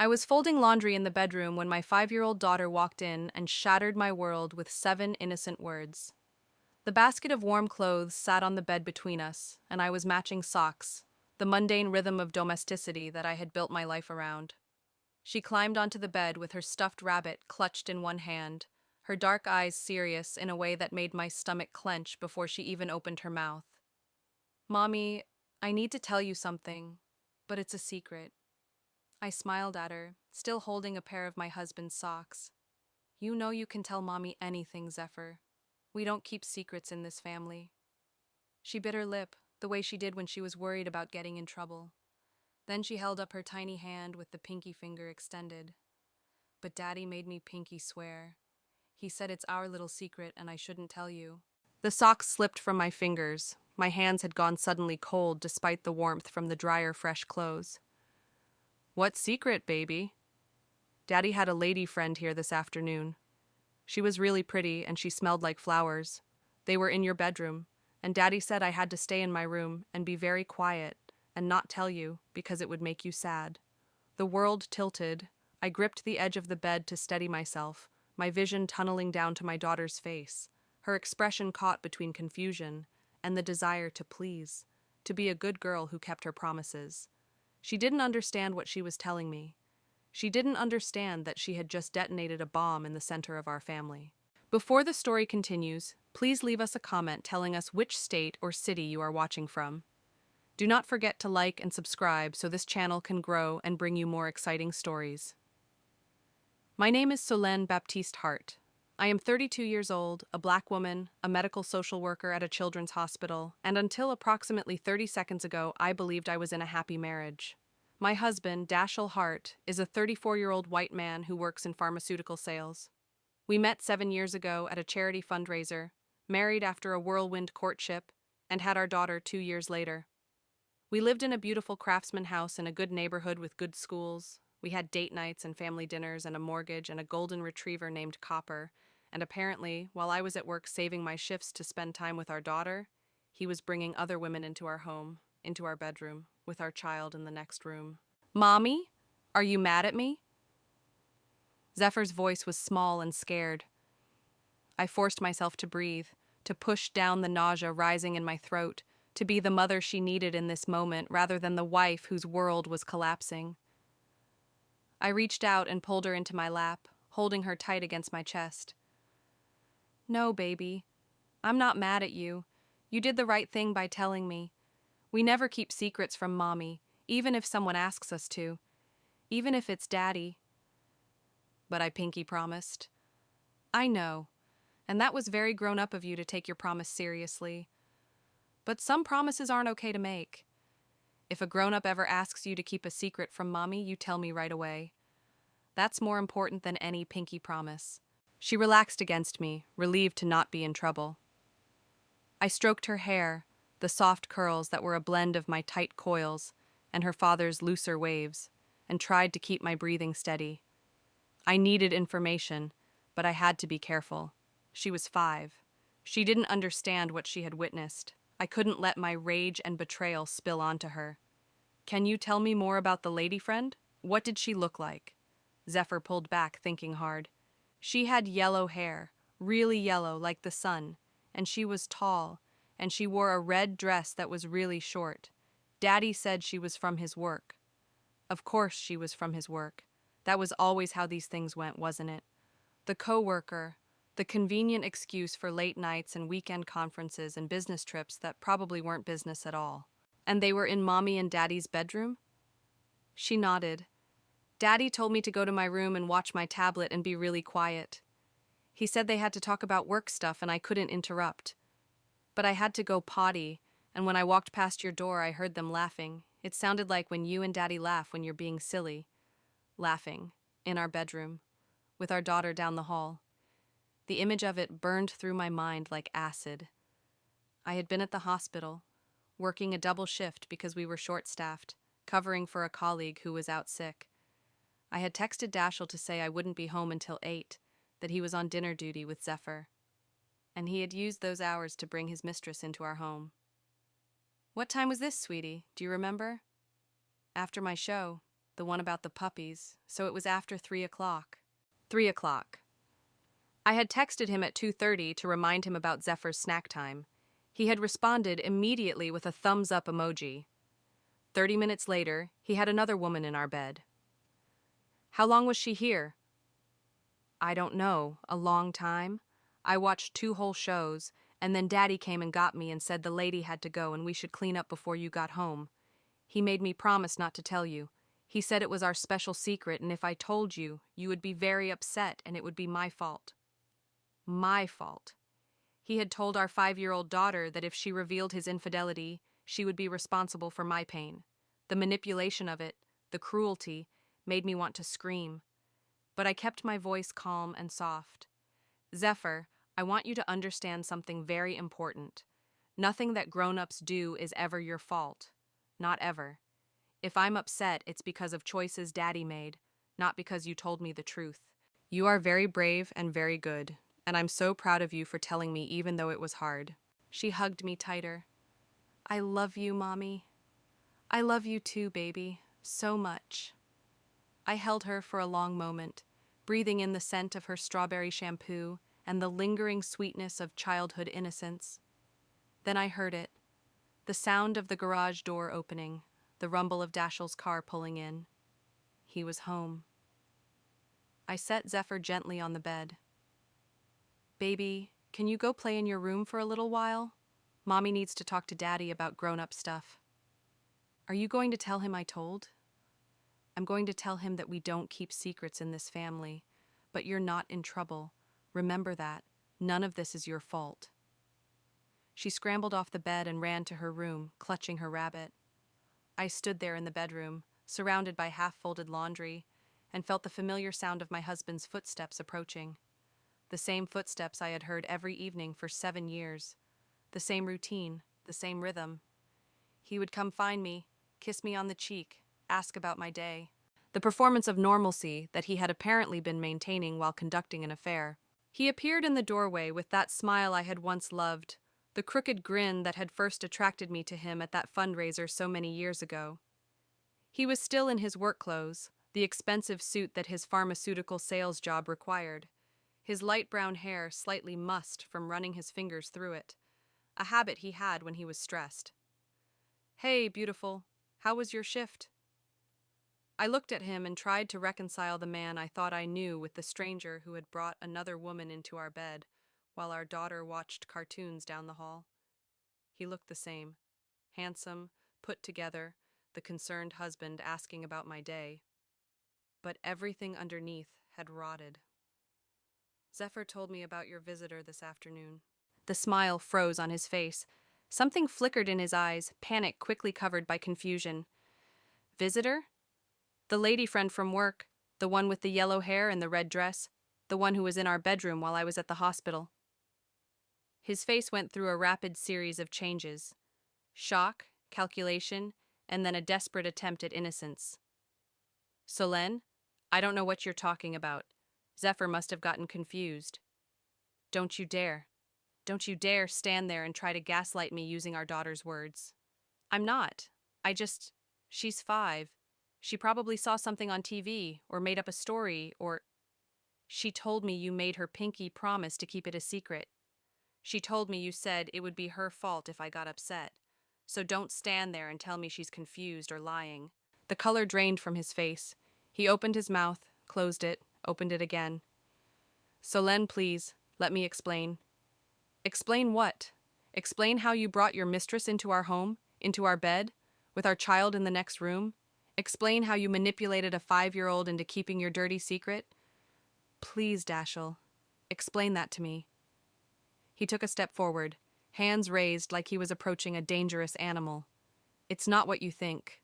I was folding laundry in the bedroom when my 5-year-old daughter walked in and shattered my world with 7 innocent words. The basket of warm clothes sat on the bed between us, and I was matching socks, the mundane rhythm of domesticity that I had built my life around. She climbed onto the bed with her stuffed rabbit clutched in one hand, her dark eyes serious in a way that made my stomach clench before she even opened her mouth. "Mommy, I need to tell you something, but it's a secret." I smiled at her, still holding a pair of my husband's socks. "You know you can tell Mommy anything, Zephyr. We don't keep secrets in this family." She bit her lip, the way she did when she was worried about getting in trouble. Then she held up her tiny hand with the pinky finger extended. "But Daddy made me pinky swear. He said it's our little secret and I shouldn't tell you." The socks slipped from my fingers. My hands had gone suddenly cold despite the warmth from the drier, fresh clothes. "What secret, baby?" "Daddy had a lady friend here this afternoon. She was really pretty and she smelled like flowers. They were in your bedroom, and Daddy said I had to stay in my room and be very quiet and not tell you because it would make you sad." The world tilted. I gripped the edge of the bed to steady myself, my vision tunneling down to my daughter's face, her expression caught between confusion and the desire to please, to be a good girl who kept her promises. She didn't understand what she was telling me. She didn't understand that she had just detonated a bomb in the center of our family. Before the story continues, please leave us a comment telling us which state or city you are watching from. Do not forget to like and subscribe so this channel can grow and bring you more exciting stories. My name is Solenne Baptiste-Hart. I am 32 years old, a black woman, a medical social worker at a children's hospital, and until approximately 30 seconds ago, I believed I was in a happy marriage. My husband, Dashiell Hart, is a 34-year-old white man who works in pharmaceutical sales. We met 7 years ago at a charity fundraiser, married after a whirlwind courtship, and had our daughter 2 years later. We lived in a beautiful craftsman house in a good neighborhood with good schools. We had date nights and family dinners and a mortgage and a golden retriever named Copper, and apparently, while I was at work saving my shifts to spend time with our daughter, he was bringing other women into our home, into our bedroom, with our child in the next room. "Mommy, are you mad at me?" Zephyr's voice was small and scared. I forced myself to breathe, to push down the nausea rising in my throat, to be the mother she needed in this moment rather than the wife whose world was collapsing. I reached out and pulled her into my lap, holding her tight against my chest. "No, baby. I'm not mad at you. You did the right thing by telling me. We never keep secrets from Mommy, even if someone asks us to. Even if it's Daddy." But I pinky promised. "I know, and that was very grown up of you to take your promise seriously. But some promises aren't okay to make. If a grown-up ever asks you to keep a secret from Mommy, you tell me right away. That's more important than any pinky promise." She relaxed against me, relieved to not be in trouble. I stroked her hair, the soft curls that were a blend of my tight coils and her father's looser waves, and tried to keep my breathing steady. I needed information, but I had to be careful. She was 5. She didn't understand what she had witnessed. I couldn't let my rage and betrayal spill onto her. "Can you tell me more about the lady friend? What did she look like?" Zephyr pulled back, thinking hard. "She had yellow hair, really yellow like the sun, and she was tall, and she wore a red dress that was really short. Daddy said she was from his work." Of course she was from his work. That was always how these things went, wasn't it? The coworker, the convenient excuse for late nights and weekend conferences and business trips that probably weren't business at all. "And they were in Mommy and Daddy's bedroom?" She nodded. "Daddy told me to go to my room and watch my tablet and be really quiet. He said they had to talk about work stuff and I couldn't interrupt. But I had to go potty, and when I walked past your door, I heard them laughing. It sounded like when you and Daddy laugh when you're being silly. Laughing, in our bedroom, with our daughter down the hall. The image of it burned through my mind like acid. I had been at the hospital, working a double shift because we were short-staffed, covering for a colleague who was out sick. I had texted Dashiell to say I wouldn't be home until 8, that he was on dinner duty with Zephyr. And he had used those hours to bring his mistress into our home. "What time was this, sweetie? Do you remember?" "After my show. the one about the puppies, so it was after 3 o'clock. 3 o'clock. I had texted him at 2:30 to remind him about Zephyr's snack time. He had responded immediately with a thumbs up emoji. 30 minutes later, he had another woman in our bed. How long was she here? I don't know, a long time. I watched 2 whole shows, and then Daddy came and got me and said the lady had to go and we should clean up before you got home. He made me promise not to tell you. He said it was our special secret, and if I told you, you would be very upset and it would be my fault. My fault. He had told our 5-year-old daughter that if she revealed his infidelity, she would be responsible for my pain. The manipulation of it, the cruelty, made me want to scream. But I kept my voice calm and soft. Zephyr, I want you to understand something very important. Nothing that grown-ups do is ever your fault. Not ever. If I'm upset, it's because of choices Daddy made, not because you told me the truth. You are very brave and very good, and I'm so proud of you for telling me even though it was hard. She hugged me tighter. I love you, Mommy. I love you too, baby, so much. I held her for a long moment, breathing in the scent of her strawberry shampoo and the lingering sweetness of childhood innocence. Then I heard it, the sound of the garage door opening, the rumble of Dashiell's car pulling in. He was home. I set Zephyr gently on the bed. Baby, can you go play in your room for a little while? Mommy needs to talk to Daddy about grown-up stuff. Are you going to tell him I told? I'm going to tell him that we don't keep secrets in this family, but you're not in trouble. Remember that. None of this is your fault. She scrambled off the bed and ran to her room, clutching her rabbit. I stood there in the bedroom, surrounded by half-folded laundry, and felt the familiar sound of my husband's footsteps approaching. The same footsteps I had heard every evening for 7 years. The same routine, the same rhythm. He would come find me, kiss me on the cheek, ask about my day. The performance of normalcy that he had apparently been maintaining while conducting an affair. He appeared in the doorway with that smile I had once loved, the crooked grin that had first attracted me to him at that fundraiser so many years ago. He was still in his work clothes, the expensive suit that his pharmaceutical sales job required. His light brown hair slightly mussed from running his fingers through it, a habit he had when he was stressed. Hey, beautiful, how was your shift? I looked at him and tried to reconcile the man I thought I knew with the stranger who had brought another woman into our bed while our daughter watched cartoons down the hall. He looked the same, handsome, put together, the concerned husband asking about my day. But everything underneath had rotted. Zephyr told me about your visitor this afternoon. The smile froze on his face. Something flickered in his eyes, panic quickly covered by confusion. Visitor? The lady friend from work, the one with the yellow hair and the red dress, the one who was in our bedroom while I was at the hospital. His face went through a rapid series of changes. Shock, calculation, and then a desperate attempt at innocence. Solenne, I don't know what you're talking about. Zephyr must have gotten confused. Don't you dare. Don't you dare stand there and try to gaslight me using our daughter's words. I'm not. She's 5. She probably saw something on TV, or made up a story, or... She told me you made her pinky promise to keep it a secret. She told me you said it would be her fault if I got upset. So don't stand there and tell me she's confused or lying. The color drained from his face. He opened his mouth, closed it, opened it again. Solenne, please, let me explain. Explain what? Explain how you brought your mistress into our home, into our bed, with our child in the next room? Explain how you manipulated a 5-year-old into keeping your dirty secret? Please, Dashiell, explain that to me. He took a step forward, hands raised like he was approaching a dangerous animal. It's not what you think.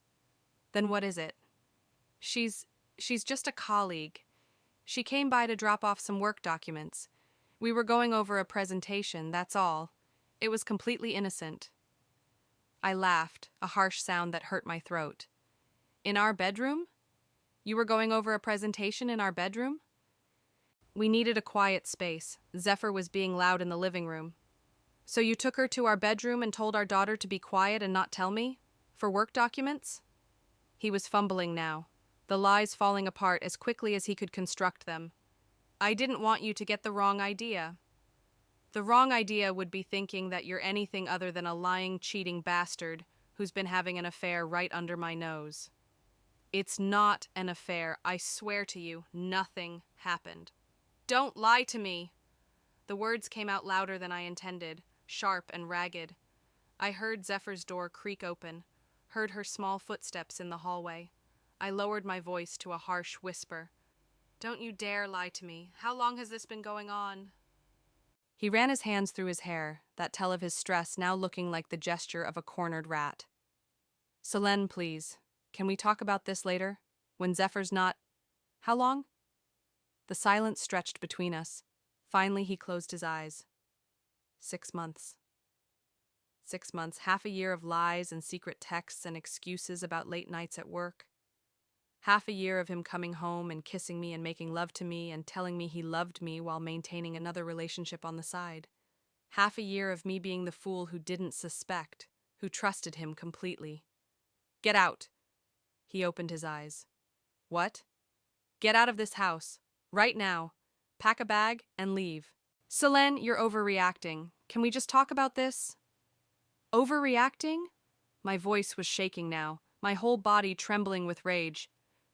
Then what is it? She's just a colleague. She came by to drop off some work documents. We were going over a presentation, that's all. It was completely innocent. I laughed, a harsh sound that hurt my throat. In our bedroom? You were going over a presentation in our bedroom? We needed a quiet space. Zephyr was being loud in the living room. So you took her to our bedroom and told our daughter to be quiet and not tell me? For work documents? He was fumbling now. the lies falling apart as quickly as he could construct them. I didn't want you to get the wrong idea. The wrong idea would be thinking that you're anything other than a lying, cheating bastard who's been having an affair right under my nose. It's not an affair, I swear to you, nothing happened. Don't lie to me! The words came out louder than I intended, sharp and ragged. I heard Zephyr's door creak open, heard her small footsteps in the hallway. I lowered my voice to a harsh whisper. Don't you dare lie to me. How long has this been going on? He ran his hands through his hair, that tell of his stress now looking like the gesture of a cornered rat. Solenne, please. Can we talk about this later? When Zephyr's not... How long? The silence stretched between us. Finally, he closed his eyes. 6 months. 6 months, half a year of lies and secret texts and excuses about late nights at work. Half a year of him coming home and kissing me and making love to me and telling me he loved me while maintaining another relationship on the side. Half a year of me being the fool who didn't suspect, who trusted him completely. Get out. He opened his eyes. What? Get out of this house. Right now. Pack a bag and leave. Solenne, you're overreacting. Can we just talk about this? Overreacting? My voice was shaking now, my whole body trembling with rage.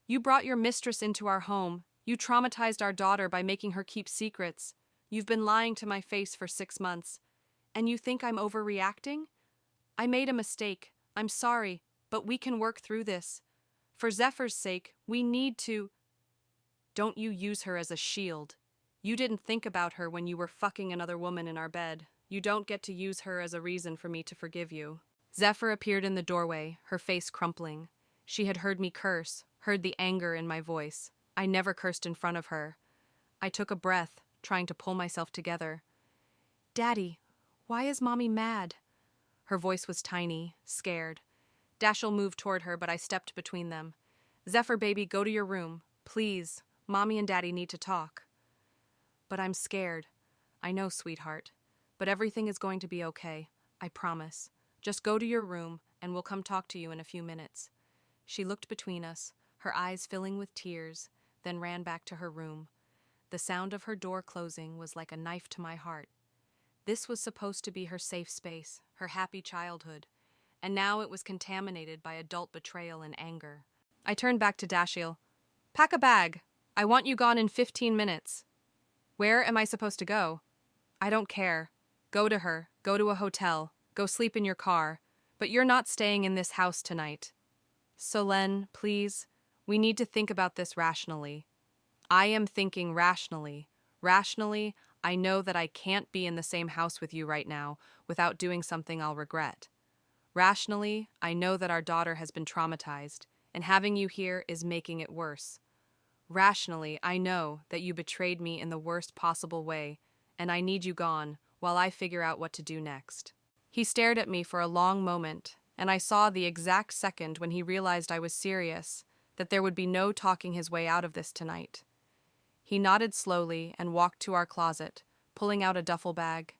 You brought your mistress into our home. You traumatized our daughter by making her keep secrets. You've been lying to my face for 6 months. And you think I'm overreacting? I made a mistake. I'm sorry, but we can work through this. For Zephyr's sake, we need to... Don't you use her as a shield. You didn't think about her when you were fucking another woman in our bed. You don't get to use her as a reason for me to forgive you. Zephyr appeared in the doorway, her face crumpling. She had heard me curse, heard the anger in my voice. I never cursed in front of her. I took a breath, trying to pull myself together. Daddy, why is Mommy mad? Her voice was tiny, scared. Dashiell moved toward her, but I stepped between them. Zephyr, baby, go to your room. Please. Mommy and Daddy need to talk. But I'm scared. I know, sweetheart. But everything is going to be okay. I promise. Just go to your room, and we'll come talk to you in a few minutes. She looked between us, her eyes filling with tears, then ran back to her room. The sound of her door closing was like a knife to my heart. This was supposed to be her safe space, her happy childhood, and now it was contaminated by adult betrayal and anger. I turned back to Dashiell. Pack a bag. I want you gone in 15 minutes. Where am I supposed to go? I don't care. Go to her. Go to a hotel. Go sleep in your car. But you're not staying in this house tonight. Solenne, please. We need to think about this rationally. I am thinking rationally. Rationally, I know that I can't be in the same house with you right now without doing something I'll regret. Rationally, I know that our daughter has been traumatized, and having you here is making it worse. Rationally, I know that you betrayed me in the worst possible way, and I need you gone while I figure out what to do next. He stared at me for a long moment, and I saw the exact second when he realized I was serious, that there would be no talking his way out of this tonight. He nodded slowly and walked to our closet, pulling out a duffel bag.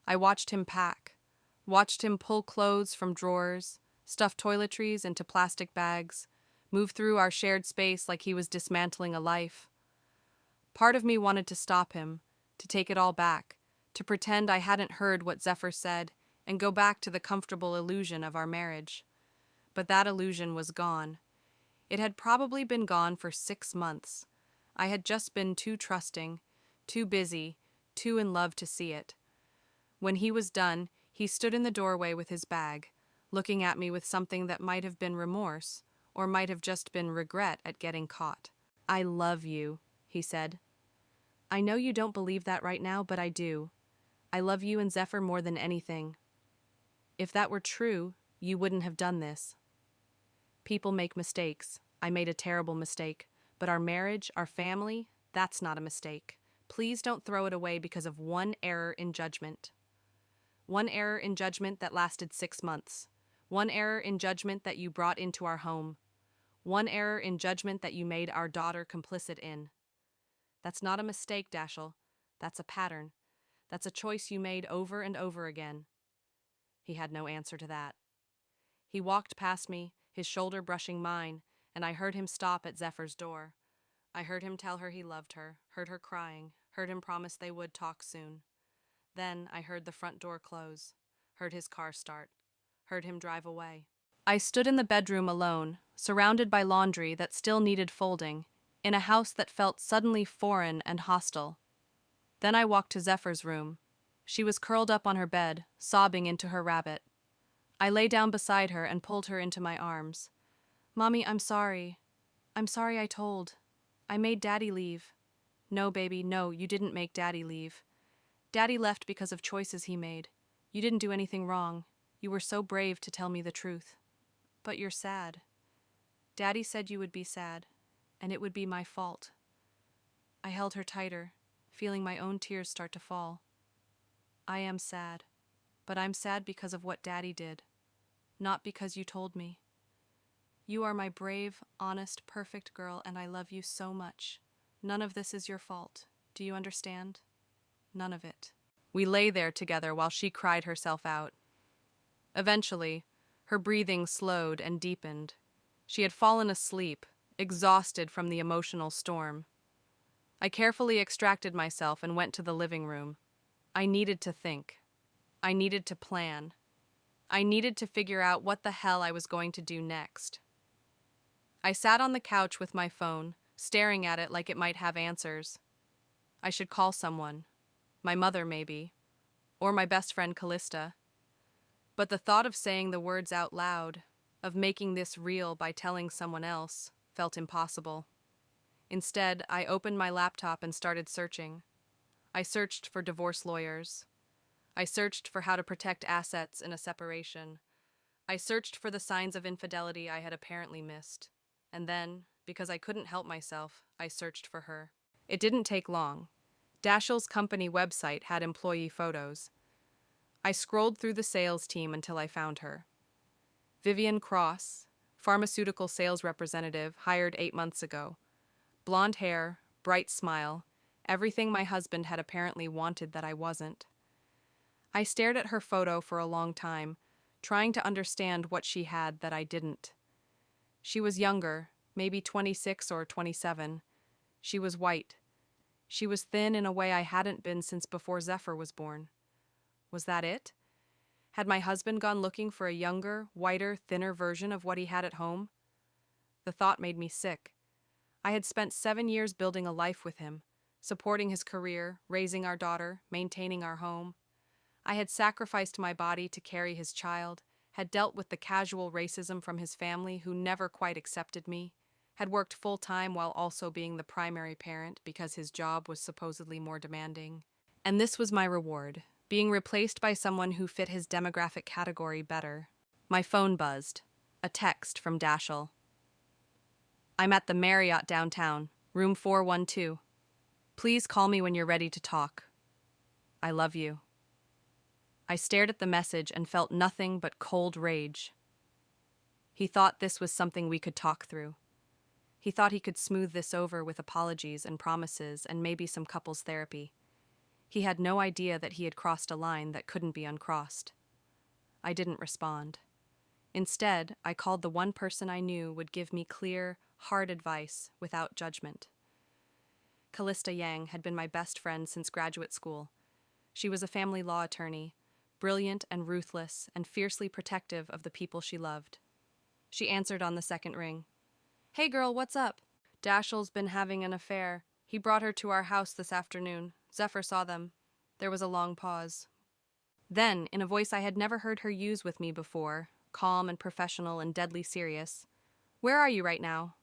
I watched him pack, watched him pull clothes from drawers, stuff toiletries into plastic bags, move through our shared space like he was dismantling a life. Part of me wanted to stop him, to take it all back, to pretend I hadn't heard what Zephyr said and go back to the comfortable illusion of our marriage. But that illusion was gone. It had probably been gone for 6 months. I had just been too trusting, too busy, too in love to see it. When he was done, he stood in the doorway with his bag, looking at me with something that might have been remorse, or might have just been regret at getting caught. I love you, he said. I know you don't believe that right now, but I do. I love you and Zephyr more than anything. If that were true, you wouldn't have done this. People make mistakes. I made a terrible mistake. But our marriage, our family, that's not a mistake. Please don't throw it away because of one error in judgment. One error in judgment that lasted 6 months. One error in judgment that you brought into our home. One error in judgment that you made our daughter complicit in. That's not a mistake, Dashiell. That's a pattern. That's a choice you made over and over again. He had no answer to that. He walked past me, his shoulder brushing mine, and I heard him stop at Zephyr's door. I heard him tell her he loved her, heard her crying, heard him promise they would talk soon. Then I heard the front door close, heard his car start, heard him drive away. I stood in the bedroom alone, surrounded by laundry that still needed folding, in a house that felt suddenly foreign and hostile. Then I walked to Zephyr's room. She was curled up on her bed, sobbing into her rabbit. I lay down beside her and pulled her into my arms. "Mommy, I'm sorry. I'm sorry I told. I made Daddy leave." "No, baby, no, you didn't make Daddy leave. Daddy left because of choices he made. You didn't do anything wrong. You were so brave to tell me the truth. But you're sad. Daddy said you would be sad, and it would be my fault." I held her tighter, feeling my own tears start to fall. "I am sad, but I'm sad because of what Daddy did, not because you told me. You are my brave, honest, perfect girl, and I love you so much. None of this is your fault. Do you understand? None of it." We lay there together while she cried herself out. Eventually, her breathing slowed and deepened. She had fallen asleep, exhausted from the emotional storm. I carefully extracted myself and went to the living room. I needed to think. I needed to plan. I needed to figure out what the hell I was going to do next. I sat on the couch with my phone, staring at it like it might have answers. I should call someone. My mother, maybe. Or my best friend, Callista. But the thought of saying the words out loud, of making this real by telling someone else, felt impossible. Instead, I opened my laptop and started searching. I searched for divorce lawyers. I searched for how to protect assets in a separation. I searched for the signs of infidelity I had apparently missed. And then, because I couldn't help myself, I searched for her. It didn't take long. Dashiell's company website had employee photos. I scrolled through the sales team until I found her. Vivian Cross, pharmaceutical sales representative, hired 8 months ago. Blonde hair, bright smile, everything my husband had apparently wanted that I wasn't. I stared at her photo for a long time, trying to understand what she had that I didn't. She was younger, maybe 26 or 27. She was white. She was thin in a way I hadn't been since before Zephyr was born. Was that it? Had my husband gone looking for a younger, whiter, thinner version of what he had at home? The thought made me sick. I had spent 7 years building a life with him, supporting his career, raising our daughter, maintaining our home. I had sacrificed my body to carry his child, had dealt with the casual racism from his family who never quite accepted me, had worked full-time while also being the primary parent because his job was supposedly more demanding. And this was my reward, being replaced by someone who fit his demographic category better. My phone buzzed. A text from Dashiell. "I'm at the Marriott downtown, room 412. Please call me when you're ready to talk. I love you." I stared at the message and felt nothing but cold rage. He thought this was something we could talk through. He thought he could smooth this over with apologies and promises and maybe some couples therapy. He had no idea that he had crossed a line that couldn't be uncrossed. I didn't respond. Instead, I called the one person I knew would give me clear, hard advice without judgment. Callista Yang had been my best friend since graduate school. She was a family law attorney, brilliant and ruthless and fiercely protective of the people she loved. She answered on the second ring. "Hey girl, what's up?" "Dashiell's been having an affair. He brought her to our house this afternoon. Zephyr saw them." There was a long pause. Then, in a voice I had never heard her use with me before, calm and professional and deadly serious, "Where are you right now?"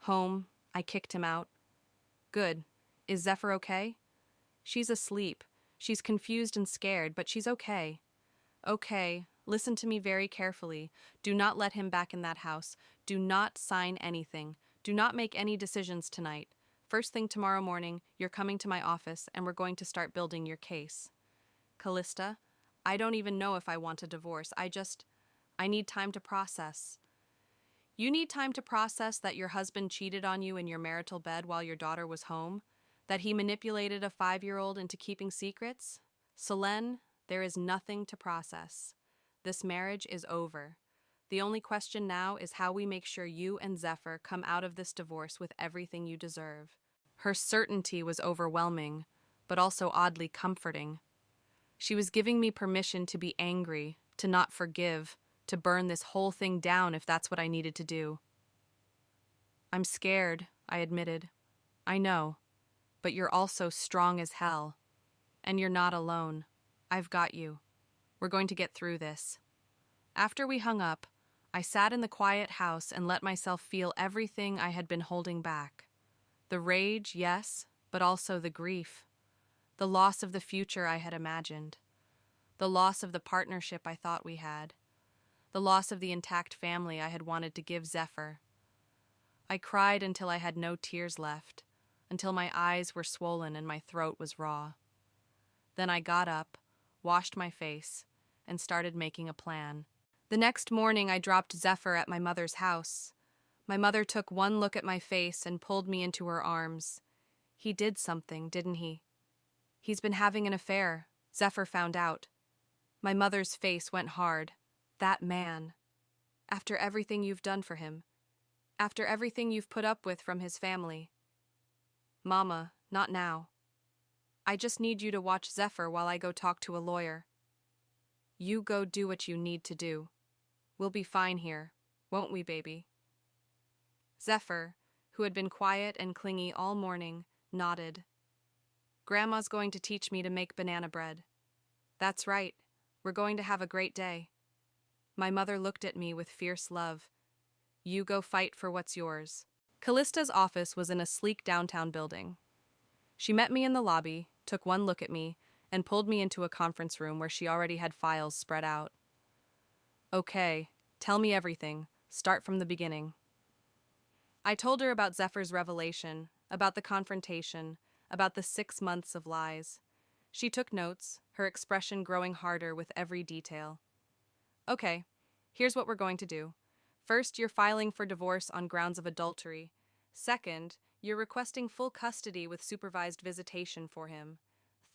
"Home. I kicked him out." "Good. Is Zephyr okay?" "She's asleep. She's confused and scared, but she's okay." "Okay. Listen to me very carefully. Do not let him back in that house. Do not sign anything. Do not make any decisions tonight. First thing tomorrow morning, you're coming to my office and we're going to start building your case." "Callista, I don't even know if I want a divorce. I need time to process." "You need time to process that your husband cheated on you in your marital bed while your daughter was home? That he manipulated a 5-year-old into keeping secrets? Solenne, there is nothing to process. This marriage is over. The only question now is how we make sure you and Zephyr come out of this divorce with everything you deserve. Her certainty was overwhelming, but also oddly comforting. She was giving me permission to be angry, to not forgive, to burn this whole thing down if that's what I needed to do. I'm scared, I admitted. I know, but you're also strong as hell. And you're not alone. I've got you. We're going to get through this. After we hung up, I sat in the quiet house and let myself feel everything I had been holding back. The rage, yes, but also the grief. The loss of the future I had imagined. The loss of the partnership I thought we had. The loss of the intact family I had wanted to give Zephyr. I cried until I had no tears left, until my eyes were swollen and my throat was raw. Then I got up, washed my face, and started making a plan. The next morning I dropped Zephyr at my mother's house. My mother took one look at my face and pulled me into her arms. He did something, didn't he? He's been having an affair. Zephyr found out. My mother's face went hard. That man. After everything you've done for him. After everything you've put up with from his family. Mama, not now. I just need you to watch Zephyr while I go talk to a lawyer. You go do what you need to do. We'll be fine here, won't we, baby? Zephyr, who had been quiet and clingy all morning, nodded. Grandma's going to teach me to make banana bread. That's right. We're going to have a great day. My mother looked at me with fierce love. You go fight for what's yours. Callista's office was in a sleek downtown building. She met me in the lobby, took one look at me, and pulled me into a conference room where she already had files spread out. Okay, tell me everything. Start from the beginning. I told her about Zephyr's revelation, about the confrontation, about the 6 months of lies. She took notes, her expression growing harder with every detail. Okay, here's what we're going to do. First, you're filing for divorce on grounds of adultery. Second, you're requesting full custody with supervised visitation for him.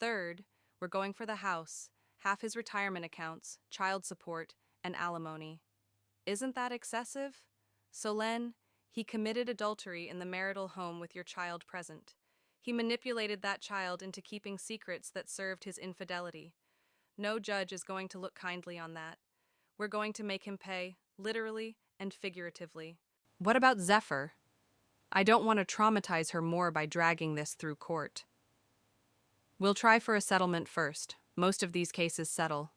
Third, we're going for the house, half his retirement accounts, child support, and alimony. Isn't that excessive? Solenne, he committed adultery in the marital home with your child present. He manipulated that child into keeping secrets that served his infidelity. No judge is going to look kindly on that. We're going to make him pay, literally and figuratively. What about Zephyr? I don't want to traumatize her more by dragging this through court. We'll try for a settlement first. Most of these cases settle.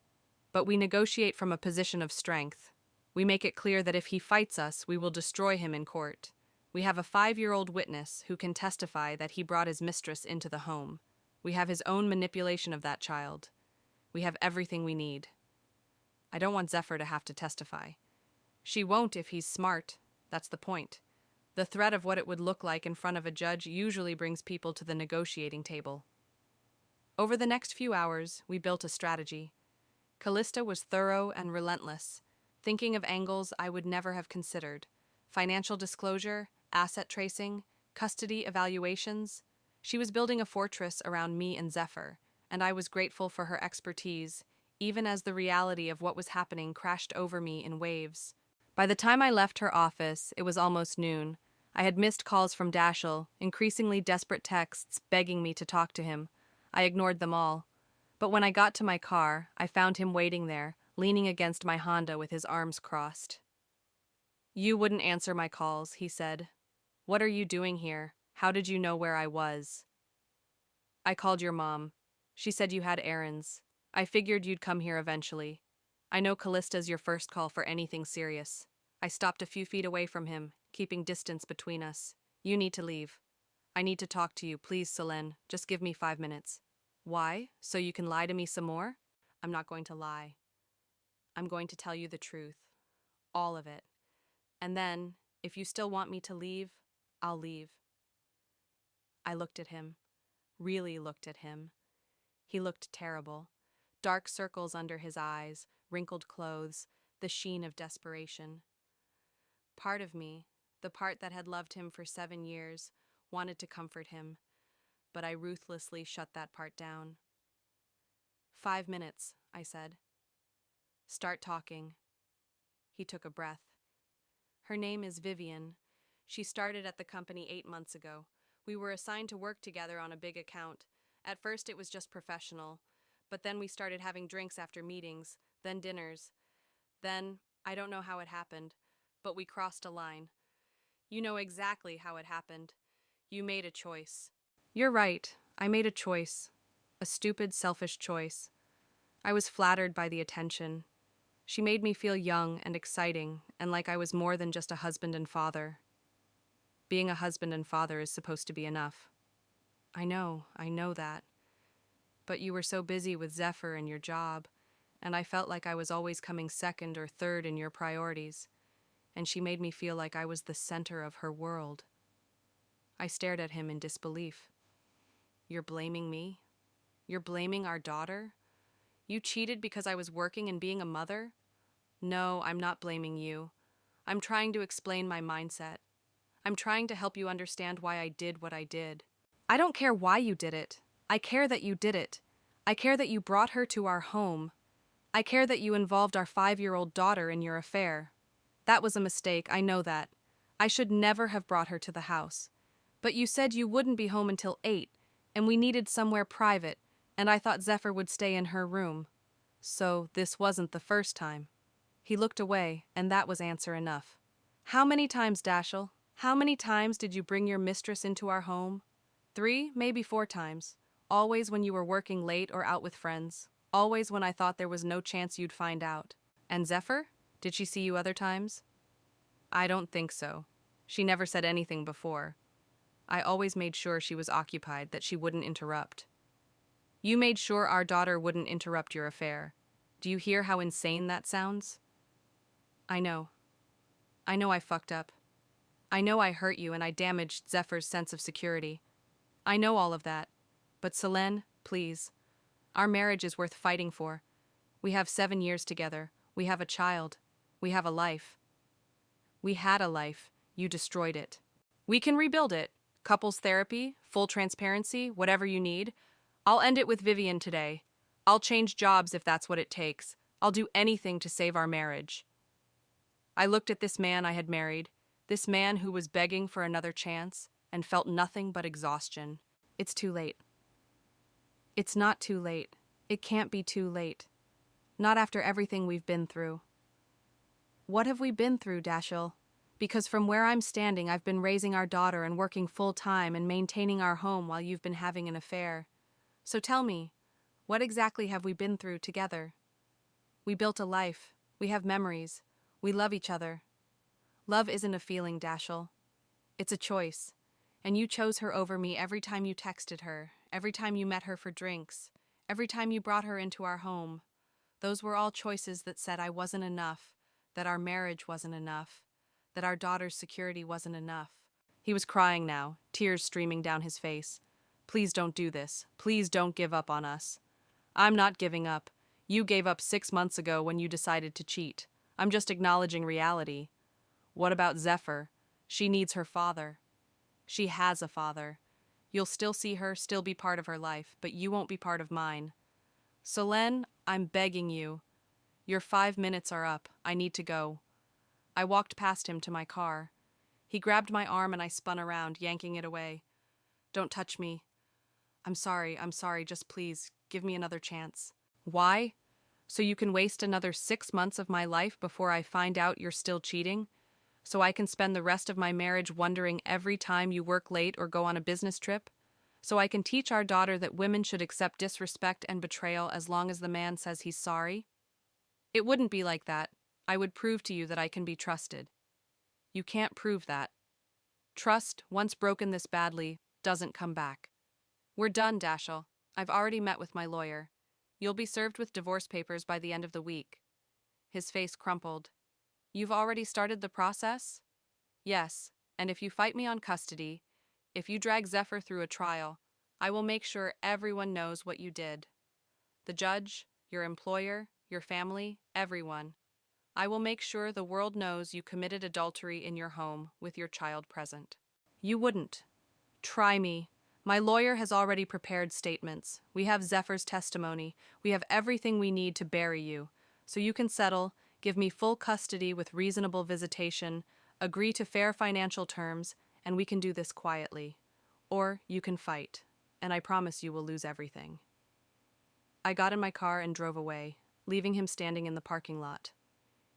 But we negotiate from a position of strength. We make it clear that if he fights us, we will destroy him in court. We have a 5-year-old witness who can testify that he brought his mistress into the home. We have his own manipulation of that child. We have everything we need. I don't want Zephyr to have to testify. She won't if he's smart. That's the point. The threat of what it would look like in front of a judge usually brings people to the negotiating table. Over the next few hours, we built a strategy. Callista was thorough and relentless, thinking of angles I would never have considered. Financial disclosure, asset tracing, custody evaluations. She was building a fortress around me and Zephyr, and I was grateful for her expertise, even as the reality of what was happening crashed over me in waves. By the time I left her office, it was almost noon. I had missed calls from Dashiell, increasingly desperate texts begging me to talk to him. I ignored them all. But when I got to my car, I found him waiting there, leaning against my Honda with his arms crossed. You wouldn't answer my calls, he said. What are you doing here? How did you know where I was? I called your mom. She said you had errands. I figured you'd come here eventually. I know Callista's your first call for anything serious. I stopped a few feet away from him, keeping distance between us. You need to leave. I need to talk to you, please, Solenne. Just give me 5 minutes. Why? So you can lie to me some more? I'm not going to lie. I'm going to tell you the truth. All of it. And then, if you still want me to leave, I'll leave. I looked at him. Really looked at him. He looked terrible. Dark circles under his eyes, wrinkled clothes, the sheen of desperation. Part of me, the part that had loved him for 7 years, wanted to comfort him, but I ruthlessly shut that part down. 5 minutes, I said. Start talking. He took a breath. Her name is Vivian. She started at the company 8 months ago. We were assigned to work together on a big account. At first it was just professional, but then we started having drinks after meetings, then dinners. Then, I don't know how it happened, but we crossed a line. You know exactly how it happened. You made a choice. You're right. I made a choice. A stupid, selfish choice. I was flattered by the attention. She made me feel young and exciting, and like I was more than just a husband and father. Being a husband and father is supposed to be enough. I know that. But you were so busy with Zephyr and your job, and I felt like I was always coming second or third in your priorities, and she made me feel like I was the center of her world. I stared at him in disbelief. You're blaming me? You're blaming our daughter? You cheated because I was working and being a mother? No, I'm not blaming you. I'm trying to explain my mindset. I'm trying to help you understand why I did what I did. I don't care why you did it. I care that you did it. I care that you brought her to our home. I care that you involved our 5-year-old daughter in your affair. That was a mistake, I know that. I should never have brought her to the house. But you said you wouldn't be home until 8, and we needed somewhere private, and I thought Zephyr would stay in her room. So this wasn't the first time. He looked away, and that was answer enough. How many times, Dashiell? How many times did you bring your mistress into our home? 3, maybe 4 times. Always when you were working late or out with friends. Always when I thought there was no chance you'd find out. And Zephyr? Did she see you other times? I don't think so. She never said anything before. I always made sure she was occupied, that she wouldn't interrupt. You made sure our daughter wouldn't interrupt your affair. Do you hear how insane that sounds? I know. I know I fucked up. I know I hurt you and I damaged Zephyr's sense of security. I know all of that. But Solenne, please. Our marriage is worth fighting for. We have 7 years together. We have a child. We have a life. We had a life. You destroyed it. We can rebuild it. Couples therapy, full transparency, whatever you need. I'll end it with Vivian today. I'll change jobs if that's what it takes. I'll do anything to save our marriage. I looked at this man I had married, this man who was begging for another chance, and felt nothing but exhaustion. It's too late. It's not too late. It can't be too late. Not after everything we've been through. What have we been through, Dashiell? Because from where I'm standing, I've been raising our daughter and working full-time and maintaining our home while you've been having an affair. So tell me, what exactly have we been through together? We built a life. We have memories. We love each other. Love isn't a feeling, Dashiell. It's a choice. And you chose her over me every time you texted her, every time you met her for drinks, every time you brought her into our home. Those were all choices that said I wasn't enough, that our marriage wasn't enough, that our daughter's security wasn't enough. He was crying now, tears streaming down his face. Please don't do this. Please don't give up on us. I'm not giving up. You gave up 6 months ago when you decided to cheat. I'm just acknowledging reality. What about Zephyr? She needs her father. She has a father. You'll still see her, still be part of her life, but you won't be part of mine. Solenne, I'm begging you. Your 5 minutes are up. I need to go. I walked past him to my car. He grabbed my arm and I spun around, yanking it away. Don't touch me. I'm sorry, just please, give me another chance. Why? So you can waste another 6 months of my life before I find out you're still cheating? So I can spend the rest of my marriage wondering every time you work late or go on a business trip? So I can teach our daughter that women should accept disrespect and betrayal as long as the man says he's sorry? It wouldn't be like that. I would prove to you that I can be trusted. You can't prove that. Trust, once broken this badly, doesn't come back. We're done, Dashiell. I've already met with my lawyer. You'll be served with divorce papers by the end of the week. His face crumpled. You've already started the process? Yes, and if you fight me on custody, if you drag Zephyr through a trial, I will make sure everyone knows what you did. The judge, your employer, your family, everyone. I will make sure the world knows you committed adultery in your home with your child present. You wouldn't. Try me. My lawyer has already prepared statements. We have Zephyr's testimony. We have everything we need to bury you. So you can settle, Give me full custody with reasonable visitation, agree to fair financial terms, and we can do this quietly. Or you can fight, and I promise you will lose everything. I got in my car and drove away, leaving him standing in the parking lot.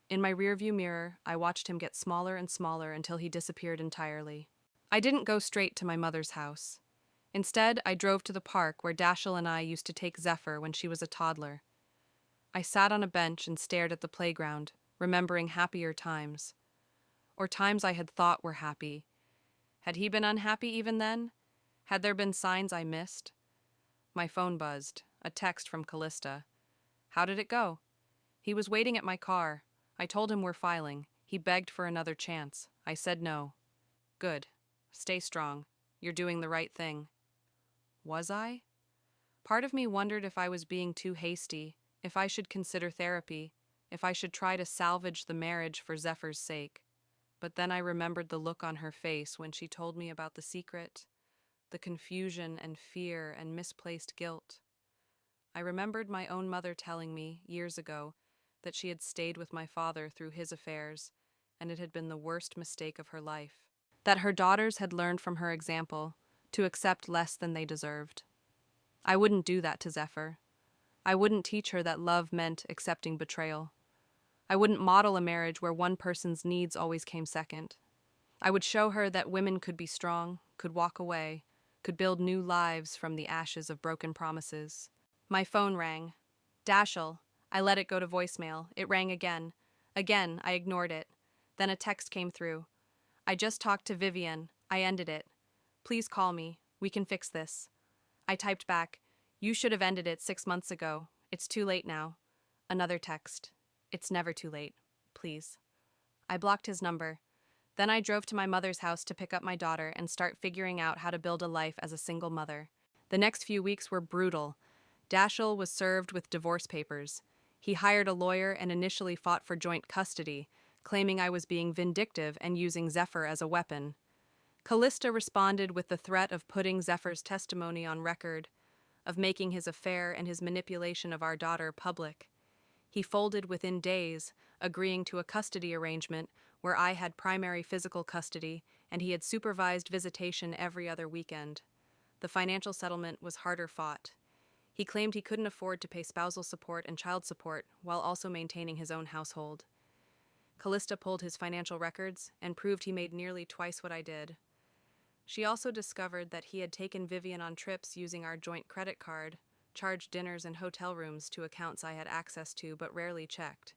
In my rearview mirror, I watched him get smaller and smaller until he disappeared entirely. I didn't go straight to my mother's house. Instead, I drove to the park where Dashiell and I used to take Zephyr when she was a toddler. I sat on a bench and stared at the playground, remembering happier times. Or times I had thought were happy. Had he been unhappy even then? Had there been signs I missed? My phone buzzed, a text from Callista. How did it go? He was waiting at my car. I told him we're filing. He begged for another chance. I said no. Good. Stay strong. You're doing the right thing. Was I? Part of me wondered if I was being too hasty, if I should consider therapy, if I should try to salvage the marriage for Zephyr's sake. But then I remembered the look on her face when she told me about the secret, the confusion and fear and misplaced guilt. I remembered my own mother telling me, years ago, that she had stayed with my father through his affairs, and it had been the worst mistake of her life. That her daughters had learned from her example to accept less than they deserved. I wouldn't do that to Zephyr. I wouldn't teach her that love meant accepting betrayal. I wouldn't model a marriage where one person's needs always came second. I would show her that women could be strong, could walk away, could build new lives from the ashes of broken promises. My phone rang. Dashiell. I let it go to voicemail. It rang again. Again, I ignored it. Then a text came through. I just talked to Vivian. I ended it. Please call me. We can fix this. I typed back, you should have ended it 6 months ago. It's too late now. Another text. It's never too late. Please. I blocked his number. Then I drove to my mother's house to pick up my daughter and start figuring out how to build a life as a single mother. The next few weeks were brutal. Dashiell was served with divorce papers. He hired a lawyer and initially fought for joint custody, claiming I was being vindictive and using Zephyr as a weapon. Callista responded with the threat of putting Zephyr's testimony on record, of making his affair and his manipulation of our daughter public. He folded within days, agreeing to a custody arrangement where I had primary physical custody and he had supervised visitation every other weekend. The financial settlement was harder fought. He claimed he couldn't afford to pay spousal support and child support while also maintaining his own household. Callista pulled his financial records and proved he made nearly twice what I did. She also discovered that he had taken Vivian on trips using our joint credit card, charged dinners and hotel rooms to accounts I had access to but rarely checked.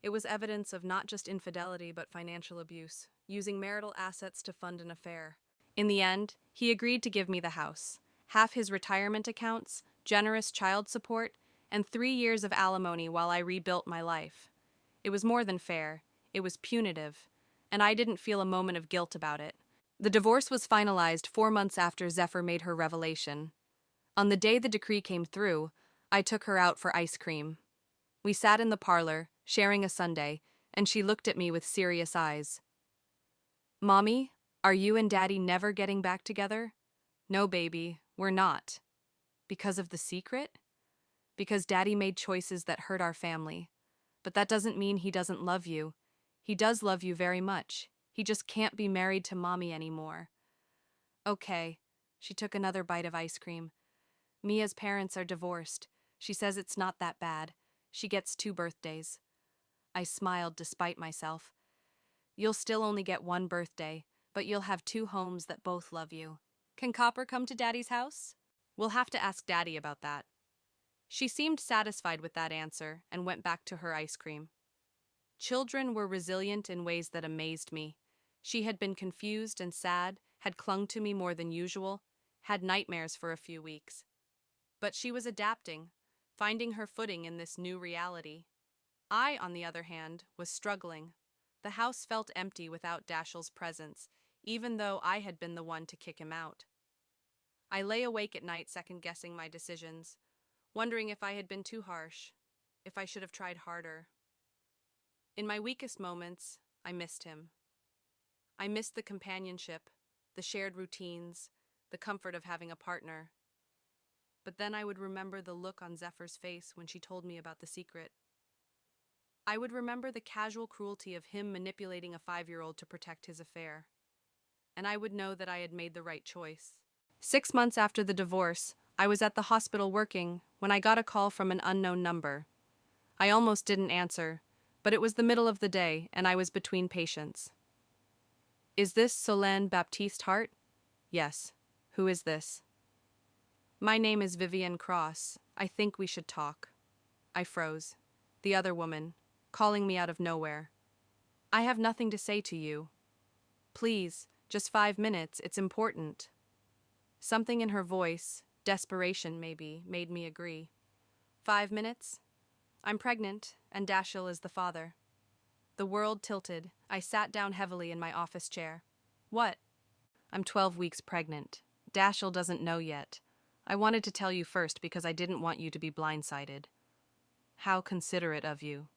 It was evidence of not just infidelity but financial abuse, using marital assets to fund an affair. In the end, he agreed to give me the house, half his retirement accounts, generous child support, and 3 years of alimony while I rebuilt my life. It was more than fair, it was punitive, and I didn't feel a moment of guilt about it. The divorce was finalized 4 months after Zephyr made her revelation. On the day the decree came through, I took her out for ice cream. We sat in the parlor, sharing a sundae, and she looked at me with serious eyes. Mommy, are you and Daddy never getting back together? No, baby, we're not. Because of the secret? Because Daddy made choices that hurt our family. But that doesn't mean he doesn't love you. He does love you very much. He just can't be married to Mommy anymore. Okay. She took another bite of ice cream. Mia's parents are divorced. She says it's not that bad. She gets 2 birthdays. I smiled despite myself. You'll still only get 1 birthday, but you'll have 2 homes that both love you. Can Copper come to Daddy's house? We'll have to ask Daddy about that. She seemed satisfied with that answer and went back to her ice cream. Children were resilient in ways that amazed me. She had been confused and sad, had clung to me more than usual, had nightmares for a few weeks. But she was adapting, finding her footing in this new reality. I, on the other hand, was struggling. The house felt empty without Dashiell's presence, even though I had been the one to kick him out. I lay awake at night second-guessing my decisions, wondering if I had been too harsh, if I should have tried harder. In my weakest moments, I missed him. I missed the companionship, the shared routines, the comfort of having a partner. But then I would remember the look on Zephyr's face when she told me about the secret. I would remember the casual cruelty of him manipulating a 5-year-old to protect his affair. And I would know that I had made the right choice. 6 months after the divorce, I was at the hospital working when I got a call from an unknown number. I almost didn't answer, but it was the middle of the day and I was between patients. Is this Solenne Baptiste-Hart? Yes. Who is this? My name is Vivian Cross. I think we should talk. I froze. The other woman, calling me out of nowhere. I have nothing to say to you. Please, just 5 minutes, it's important. Something in her voice, desperation maybe, made me agree. 5 minutes? I'm pregnant, and Dashiell is the father. The world tilted. I sat down heavily in my office chair. What? I'm 12 weeks pregnant. Dashiell doesn't know yet. I wanted to tell you first because I didn't want you to be blindsided. How considerate of you.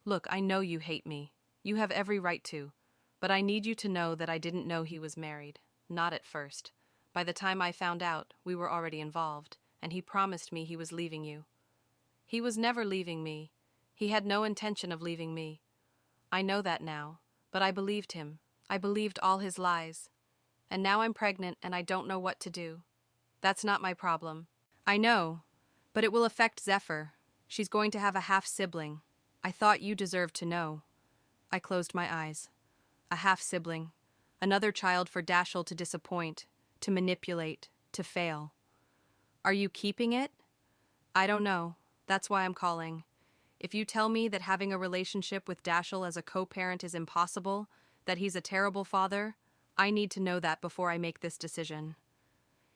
Look, I know you hate me. You have every right to. But I need you to know that I didn't know he was married. Not at first. By the time I found out, we were already involved, and he promised me he was leaving you. He was never leaving me. He had no intention of leaving me. I know that now, but I believed him. I believed all his lies. And now I'm pregnant and I don't know what to do. That's not my problem. I know, but it will affect Zephyr. She's going to have a half-sibling. I thought you deserved to know. I closed my eyes. A half-sibling. Another child for Dashiell to disappoint, to manipulate, to fail. Are you keeping it? I don't know. That's why I'm calling. If you tell me that having a relationship with Dashiell as a co-parent is impossible, that he's a terrible father, I need to know that before I make this decision.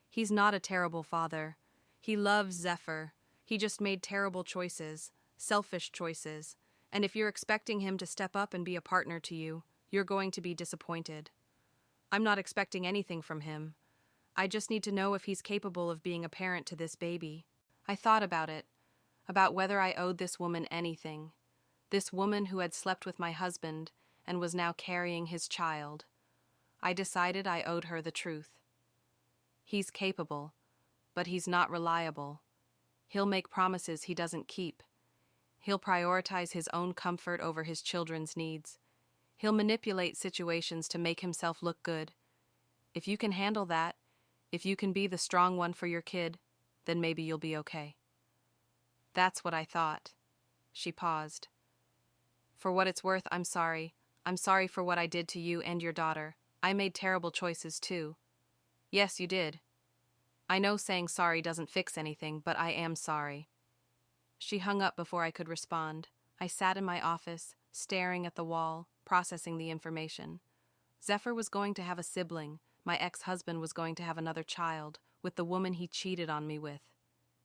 He's not a terrible father. He loves Zephyr. He just made terrible choices, selfish choices, and if you're expecting him to step up and be a partner to you, you're going to be disappointed. I'm not expecting anything from him. I just need to know if he's capable of being a parent to this baby. I thought about it, about whether I owed this woman anything. This woman who had slept with my husband and was now carrying his child. I decided I owed her the truth. He's capable, but he's not reliable. He'll make promises he doesn't keep. He'll prioritize his own comfort over his children's needs. He'll manipulate situations to make himself look good. If you can handle that, if you can be the strong one for your kid, then maybe you'll be okay. That's what I thought. She paused. For what it's worth, I'm sorry. I'm sorry for what I did to you and your daughter. I made terrible choices too. Yes, you did. I know saying sorry doesn't fix anything, but I am sorry. She hung up before I could respond. I sat in my office, staring at the wall, processing the information. Zephyr was going to have a sibling. My ex-husband was going to have another child, with the woman he cheated on me with.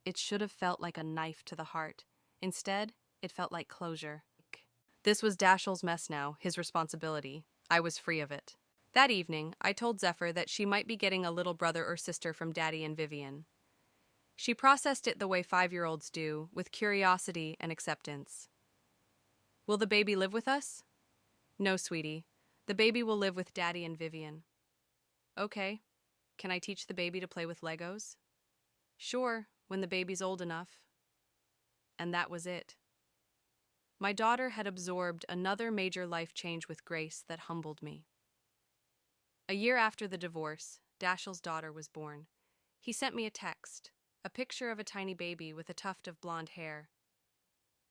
It should have felt like a knife to the heart. Instead, it felt like closure. This was Dashiell's mess now, his responsibility. I was free of it. That evening, I told Zephyr that she might be getting a little brother or sister from Daddy and Vivian. She processed it the way 5-year-olds do, with curiosity and acceptance. Will the baby live with us? No, sweetie. The baby will live with Daddy and Vivian. Okay. Can I teach the baby to play with Legos? Sure, when the baby's old enough. And that was it. My daughter had absorbed another major life change with grace that humbled me. A year after the divorce, Dashiell's daughter was born. He sent me a text, a picture of a tiny baby with a tuft of blonde hair.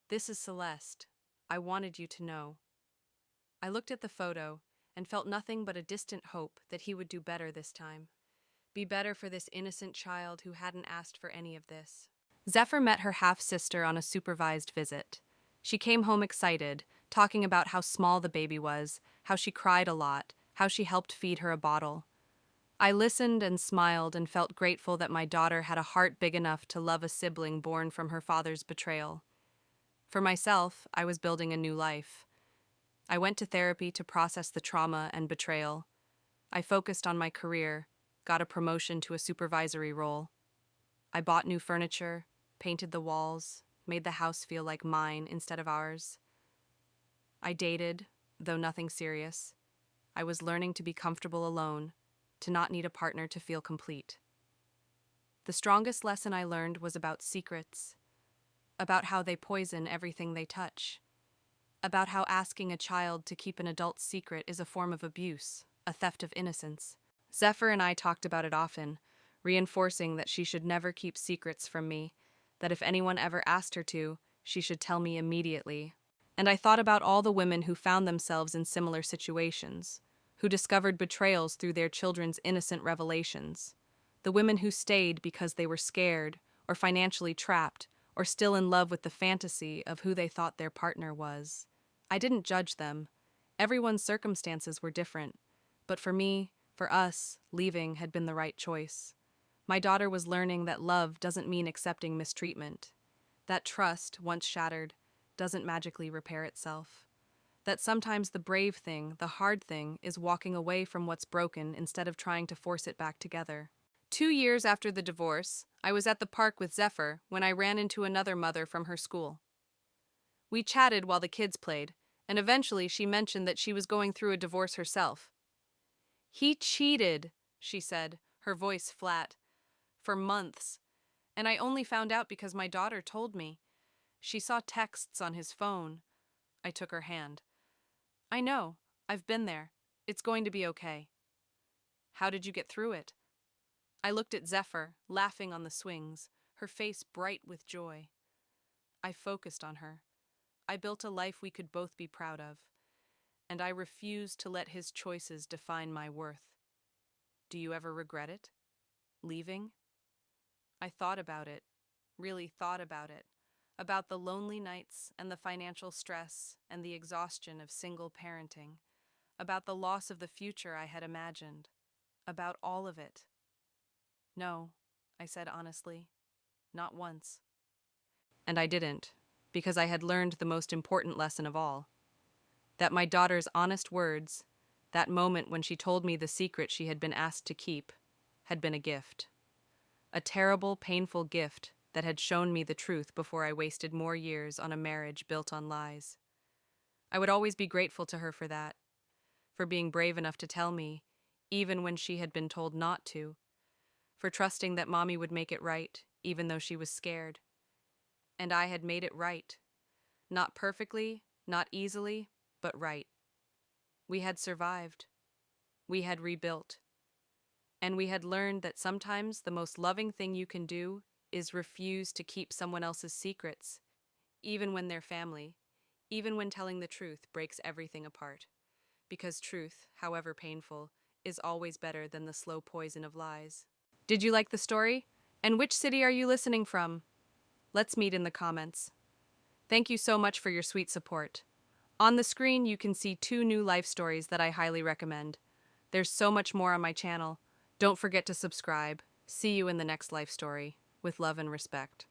This is Celeste. I wanted you to know. I looked at the photo and felt nothing but a distant hope that he would do better this time. Be better for this innocent child who hadn't asked for any of this. Zephyr met her half-sister on a supervised visit. She came home excited, talking about how small the baby was, how she cried a lot, how she helped feed her a bottle. I listened and smiled and felt grateful that my daughter had a heart big enough to love a sibling born from her father's betrayal. For myself, I was building a new life. I went to therapy to process the trauma and betrayal. I focused on my career, got a promotion to a supervisory role. I bought new furniture, painted the walls, made the house feel like mine instead of ours. I dated, though nothing serious. I was learning to be comfortable alone, to not need a partner to feel complete. The strongest lesson I learned was about secrets, about how they poison everything they touch. about how asking a child to keep an adult's secret is a form of abuse, a theft of innocence. Zephyr and I talked about it often, reinforcing that she should never keep secrets from me, that if anyone ever asked her to, she should tell me immediately. And I thought about all the women who found themselves in similar situations, who discovered betrayals through their children's innocent revelations. The women who stayed because they were scared, or financially trapped, or still in love with the fantasy of who they thought their partner was. I didn't judge them. Everyone's circumstances were different. But for me, for us, leaving had been the right choice. My daughter was learning that love doesn't mean accepting mistreatment. That trust, once shattered, doesn't magically repair itself. That sometimes the brave thing, the hard thing, is walking away from what's broken instead of trying to force it back together. 2 years after the divorce, I was at the park with Zephyr when I ran into another mother from her school. We chatted while the kids played, and eventually she mentioned that she was going through a divorce herself. "He cheated," she said, her voice flat, "for months. And I only found out because my daughter told me. She saw texts on his phone." I took her hand. "I know. I've been there. It's going to be okay." "How did you get through it?" I looked at Zephyr, laughing on the swings, her face bright with joy. I focused on her. I built a life we could both be proud of, and I refused to let his choices define my worth. Do you ever regret it? Leaving? I thought about it, really thought about the lonely nights and the financial stress and the exhaustion of single parenting, about the loss of the future I had imagined, about all of it. "No," I said honestly, "not once." And I didn't, because I had learned the most important lesson of all. That my daughter's honest words, that moment when she told me the secret she had been asked to keep, had been a gift. A terrible, painful gift that had shown me the truth before I wasted more years on a marriage built on lies. I would always be grateful to her for that, for being brave enough to tell me, even when she had been told not to, for trusting that Mommy would make it right, even though she was scared. And I had made it right. Not perfectly, not easily, but right. We had survived. We had rebuilt. And we had learned that sometimes the most loving thing you can do is refuse to keep someone else's secrets, even when they're family, even when telling the truth breaks everything apart. Because truth, however painful, is always better than the slow poison of lies. Did you like the story? And which city are you listening from? Let's meet in the comments. Thank you so much for your sweet support. On the screen, you can see 2 new life stories that I highly recommend. There's so much more on my channel. Don't forget to subscribe. See you in the next life story. With love and respect.